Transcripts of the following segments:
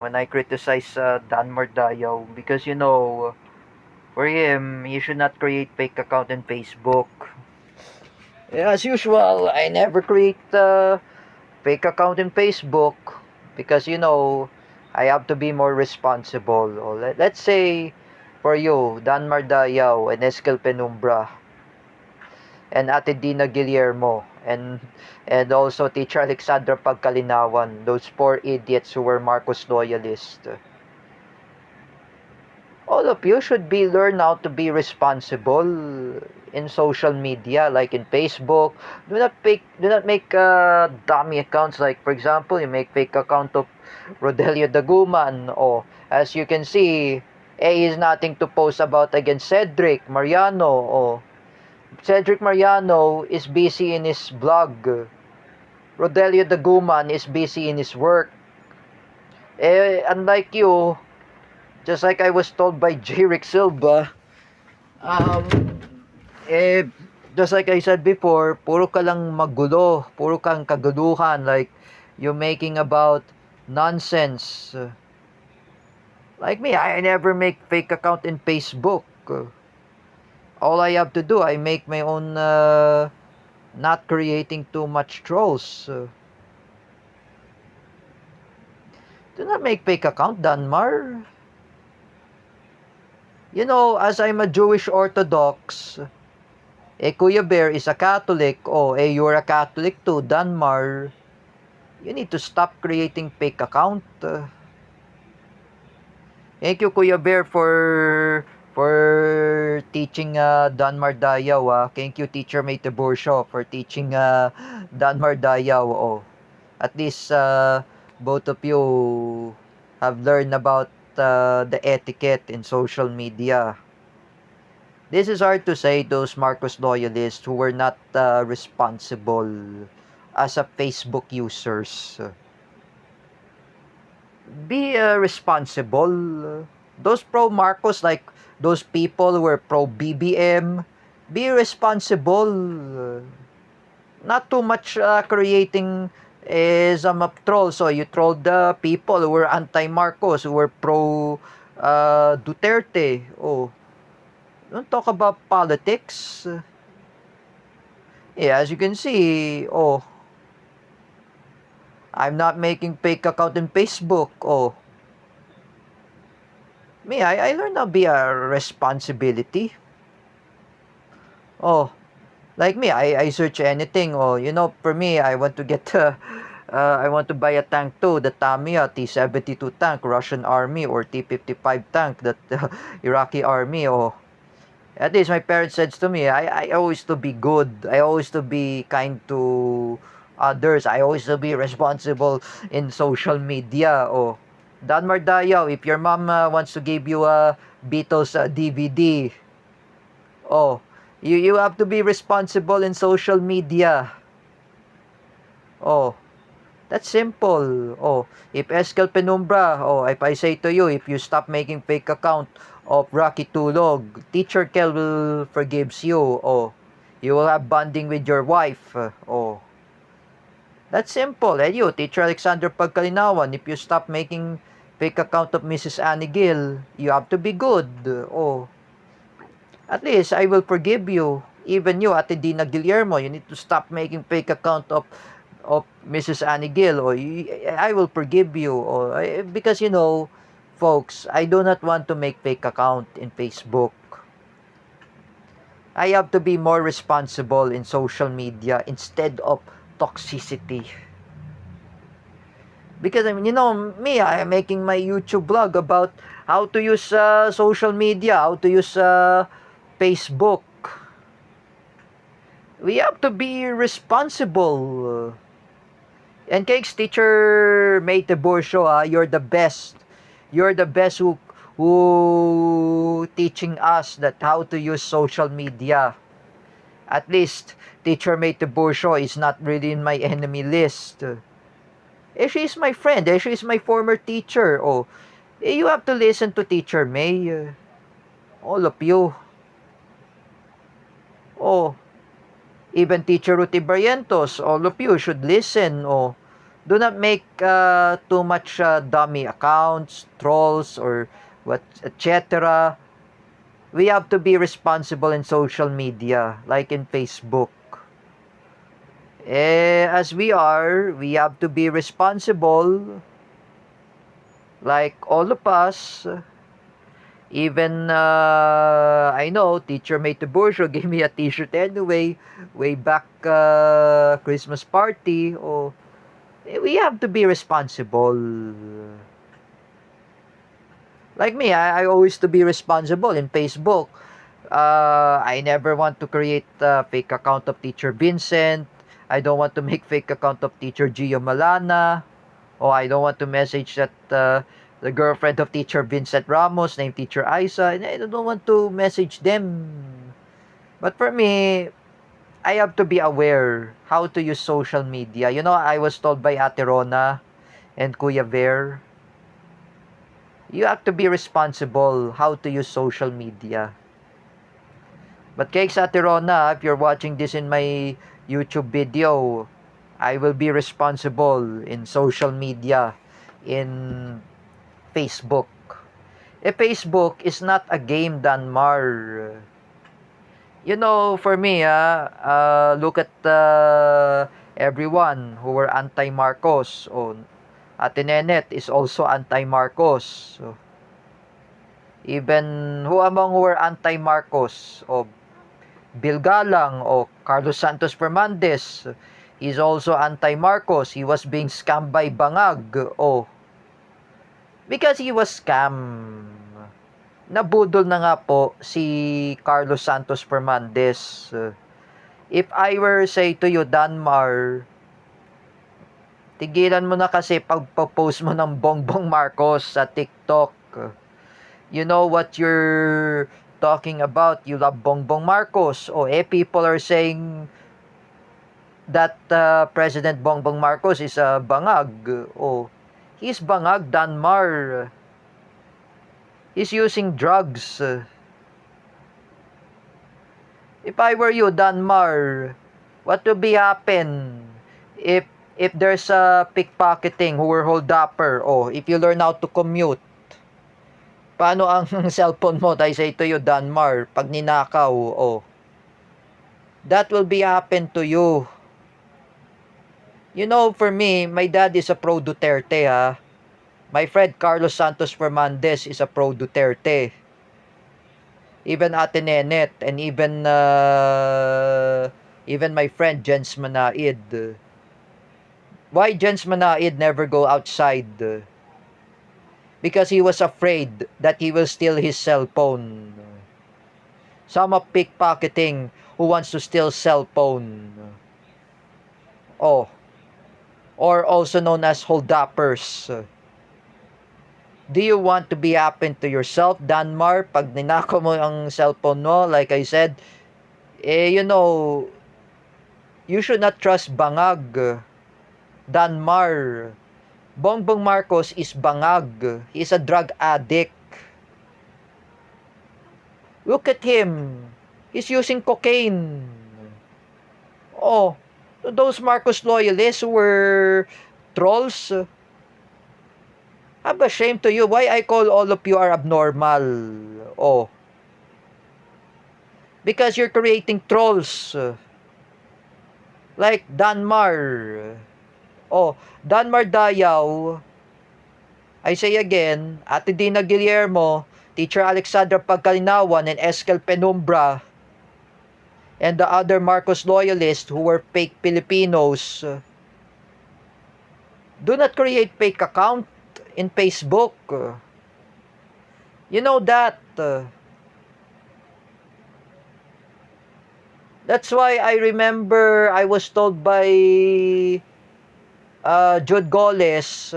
when I criticize Dan Mardayo because for him he should not create fake account in Facebook. Yeah, as usual, I never create fake account in Facebook because I have to be more responsible. Or let's say for you, Dan Mardayo and Eskel Penumbra and Ate Dina Guillermo and also Teacher Alexandra Pagkalinawan, those poor idiots who were Marcos loyalists. All of you should be learn how to be responsible in social media, like in Facebook. Do not make dummy accounts. Like for example, you make fake account of Rodelio Daguman. Or as you can see, A is nothing to post about against Cedric Mariano. Or Cedric Mariano is busy in his blog. Rodelio Daguman is busy in his work. Unlike you, just like I was told by J. Rick Silva, um, eh, just like I said before, puro ka lang magulo, puro kang kaguluhan, like, you're making about nonsense. Like me, I never make fake account in Facebook. All I have to do, I make my own, not creating too much trolls. Do not make fake account, Danmar. As I'm a Jewish Orthodox, Kuya Bear is a Catholic, you're a Catholic too, Danmar. You need to stop creating fake account. Thank you, Kuya Bear, for teaching Danmar Dayaw. Thank you, Teacher Mate Borsho, for teaching Danmar Dayaw. At least both of you have learned about the etiquette in social media. This is hard to say those Marcos loyalists who were not responsible as a Facebook users. Be responsible. Those pro Marcos, like those people who were pro BBM, be responsible. Not too much creating some troll. So you trolled the people who were anti-Marcos, who were pro Duterte. Don't talk about politics. Yeah, as you can see, I'm not making fake account in Facebook. Me, I learned to be a responsibility. Oh, like me, I search anything. For me, I want to get, I want to buy a tank too, the Tamiya T-72 tank, Russian Army, or T-55 tank, that Iraqi Army. At least my parents said to me, I always to be good. I always to be kind to others. I always to be responsible in social media. Dan Mardayaw, if your mom wants to give you a Beatles DVD, oh, you have to be responsible in social media. Oh, that's simple. If Eskel Penumbra, if I say to you, if you stop making fake account of Rocky Tulog, Teacher Kel will forgives you. You will have bonding with your wife. That's simple. You, Teacher Alexander Pagkalinawan, if you stop making fake account of Mrs. Annie Gill, you have to be good. At least I will forgive you. Even you, Ate Dina Guillermo, you need to stop making fake account of Mrs. Annie Gill. I will forgive you. Because folks, I do not want to make fake account in Facebook. I have to be more responsible in social media instead of toxicity. Because me, I am making my YouTube blog about how to use social media, how to use Facebook. We have to be responsible. And Cakes Teacher Mate Borsho, you're the best. You're the best who teaching us that how to use social media. At least Teacher Mate Borsho is not really in my enemy list. She's my friend. She's my former teacher. You have to listen to Teacher May. All of you. Even Teacher Ruti Barrientos, all of you should listen. Do not make too much dummy accounts, trolls, or what, etc. We have to be responsible in social media, like in Facebook. As we have to be responsible, like all of us. Even, I know, Teacher Mate Tiburcio gave me a t-shirt anyway, way back Christmas party. Oh, we have to be responsible. Like me, I always to be responsible in Facebook. I never want to create a fake account of Teacher Vincent. I don't want to make fake account of Teacher Gio Malana. Or I don't want to message that the girlfriend of Teacher Vincent Ramos named Teacher Isa. And I don't want to message them. But for me, I have to be aware how to use social media. You know, I was told by Ate Rona and Kuya Ver, you have to be responsible how to use social media. But kay Ate Rona, if you're watching this in my YouTube video, I will be responsible in social media, in Facebook. Facebook is not a game, Danmar. You know, for me, look at everyone who were anti-Marcos. Oh, Ate Nenet is also anti-Marcos. So, even who among who were anti-Marcos? Oh, Bill Galang o Carlos Santos Fernandez is also anti-Marcos. He was being scammed by Bangag. Oh, because he was scammed. Nabudol na nga po si Carlos Santos Fernandez. If I were say to you, Danmar, tigilan mo na kasi pagpo-post mo ng Bongbong Marcos sa TikTok. You know what you're talking about. You love Bongbong Marcos. People are saying that President Bongbong Marcos is a bangag. He's bangag, Danmar. He's using drugs. If I were you, Danmar, what will be happen if there's a pickpocketing who were hold-upper? If you learn how to commute, paano ang cellphone mo? I say to you, Danmar, pag ninakaw, that will be happen to you. You know, for me, my dad is a pro-Duterte, ha? My friend Carlos Santos Fernandez is a pro-Duterte. Even Ate Nenet and even my friend Jens Manaid. Why Jens Manaid never go outside? Because he was afraid that he will steal his cell phone. Some of pickpocketing who wants to steal cell phone. Or also known as hold-uppers. Do you want to be happen to yourself, Danmar? Pag ninakaw mo ang cellphone mo, like I said, you know, you should not trust bangag. Danmar. Bongbong Marcos is bangag. He's a drug addict. Look at him. He's using cocaine. Those Marcos loyalists who were trolls, I'm ashamed to you. Why I call all of you are abnormal? Because you're creating trolls. Like Danmar. Danmar Dayaw. I say again, Ate Dina Guillermo, Teacher Alexandra Pagkalinawan, and Eskel Penumbra, and the other Marcos loyalists who were fake Filipinos. Do not create fake account in Facebook. You know that. That's why I remember I was told by Jude Goles,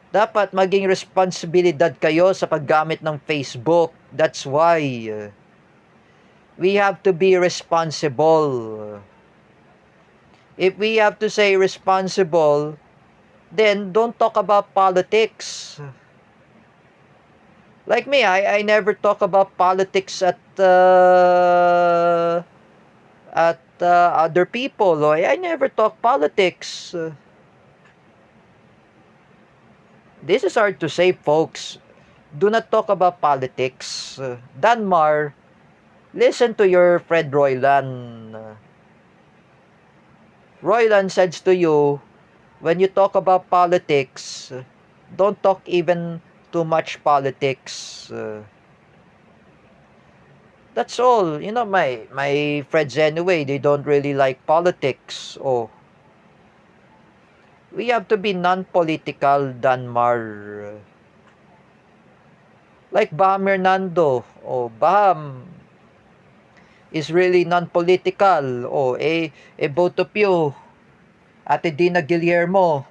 dapat maging responsibilidad kayo sa paggamit ng Facebook. That's why we have to be responsible. If we have to say responsible, then don't talk about politics. Like me, I never talk about politics at other people. Oh, I never talk politics. This is hard to say, folks. Do not talk about politics. Danmar, listen to your friend Roylan. Roylan says to you, when you talk about politics, don't talk even too much politics. That's all. You know, my friends anyway, they don't really like politics. Oh, we have to be non-political, Danmar. Like Baham Hernando. Oh, Baham is really non-political. Oh, both of you, Ate Dina Guillermo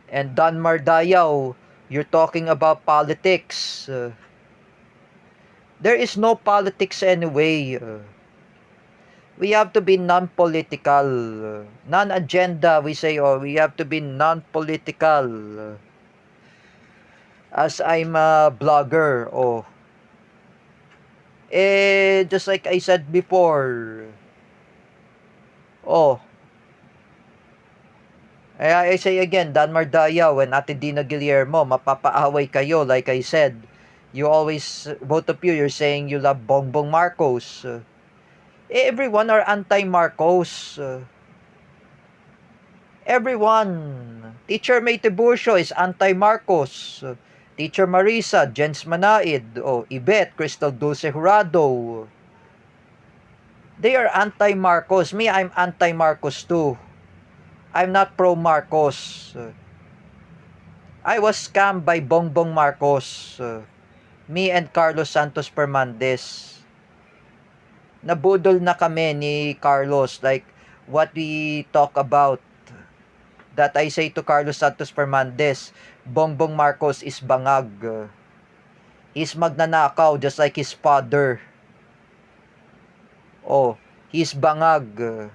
and Danmar Dayaw, you're talking about politics. There is no politics anyway. We have to be non-political. Non-agenda, we say, or we have to be non-political. As I'm a blogger, just like I said before, oh, I say again, Danmar Dayaw and Ate Dina Guillermo, mapapaaway kayo, like I said. You always, both of you, you're saying you love Bongbong Marcos. Everyone are anti-Marcos. Everyone. Teacher May Tiburcio is anti-Marcos. Teacher Marisa, Jens Manaid, Yvette, Crystal Dulce Jurado. They are anti-Marcos. Me, I'm anti-Marcos too. I'm not pro-Marcos. I was scammed by Bongbong Marcos. Me and Carlos Santos Fernandez. Nabudol na kami ni Carlos. Like, what we talk about. That I say to Carlos Santos Fernandez, Bongbong Marcos is bangag. He's magnanakaw just like his father. Oh, he's bangag.